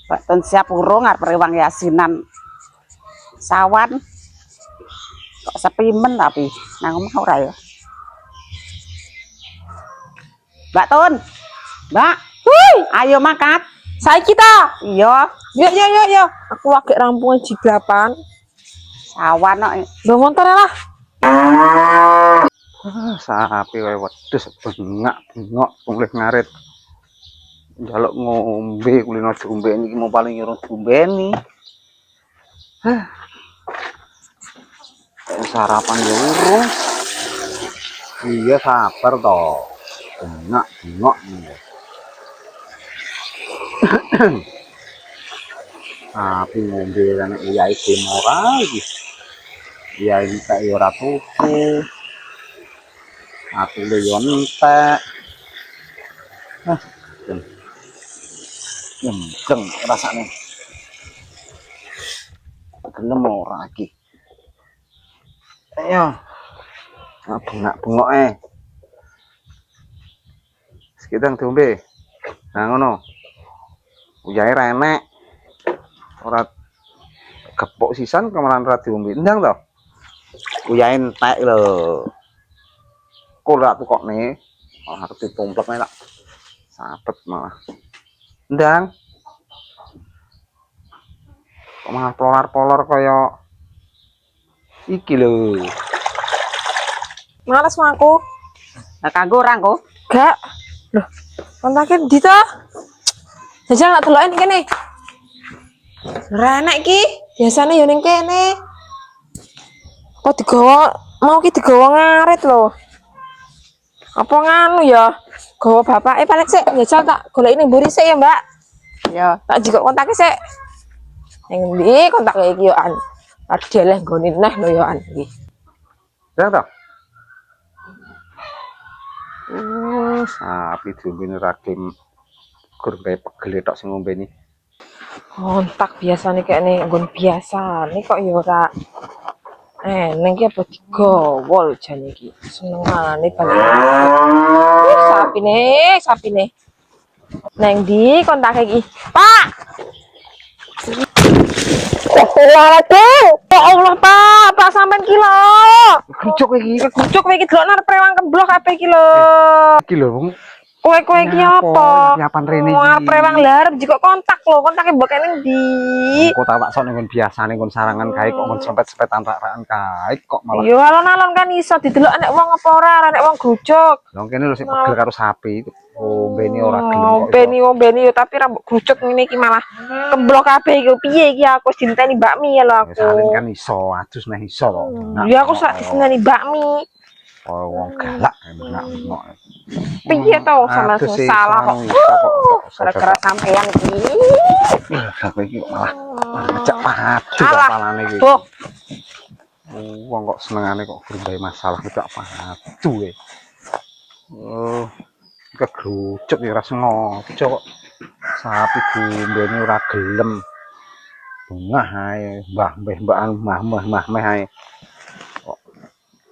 Pak Tun siap urung arep rewang yasinan sawan. Kok sepi men tapi nang omah ora ya. Mbak Tun. Mbak. Hui, ayo makat. Saiki ta? Iya, Yuk. Aku agak rampung jiglapan. sawan kok. Mbak motor lah. Sapi wae wedhus bengak-bengok mulih ngarit. Njaluk ngombe kulino diombeni iki mau paling nyuruh diombeni. Sarapan ya urung. Iya sabar toh. Bengak-bengok. Sapi ngombe kan iyai gelem ora iki. Iyai tak yo ora tuku. Aku le yo entek. Nyempleng rasane. Gelem ora iki. Ayo. Bengak-bengok Sekidang diombe. Nah ngono. Uyahe ra enek. Ora gepok sisan kemaran ra diombe. Ndang to. Uyahe entek lho. Kok ora tukokne. Arep ditumplek nek tak sabet malah. Ndang. Kok malah polar-polar kaya iki lho. Males aku. Lah kanggo ora engko? Gak. Loh, kontake ndi to? Jajal nak deloken kene. Ora enek iki. Biasane yo ning kene. Kok digawa mau ki digawa ngarit lho. Apa nganu ya? Gawa bapake paling sik jajal tak goleki ning mburi sik ya, Mbak. Ya, Tak jikok kontake sik. Ning ndi kontake iki yo an. Adeleh nggone neh lho yo an iki. Ndang to. Sapi diombeni ragim gur gawe pegel tok sing ngombeni. Kontak biasane kayakne nggon biasane kok ya ora. Neng ki apa digawol jane iki. Senengane balik. Sapine. Neng ndi kontake iki? Pak. Ya Allah, Pak sampean ki lho. Kucuk iki. Kucuk iki delok arep rewang kemblok kabeh iki lho. Iki lho wong Kowe iki apa? Nyapan rene iki. Arep rewang larep jiko kontak lho, kontake mbok ning ndi? Kok tak sok ning biasane nggon sarangan kae kok nggon sempet-sempetan rakan kae kok malah. Yo alon-alon kan iso didelok nek wong apa ora, nek wong grujuk. Lah kene lho sik pegel karo sapi. Ombeni ora gelem kok. Ombeni yo tapi ra mbok grujuk ngene iki malah kemblok kabeh iki. Piye iki aku wis dinteni bakmi ya lho aku. Salin kan iso, adus neh iso kok. Ya aku sak disengani bakmi. Oh wong galak enak. Piye to sama salah kok. Gara-gara sampean iki. Aku iki kok malah ngejak padu kepalane iki. Tuh. Wong kok senengane kok gawe masalah ngejak padu e. Oh, kegrucuk ya ora sengaja kok. Sapi diombeni ora gelem. Bungah ae, mbah ae. Kok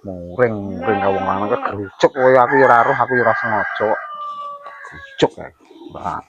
muring wong lanang kegrucuk kowe aku ya ora roh, aku ya ora sengaja kok. Grucuk ae. Mbah.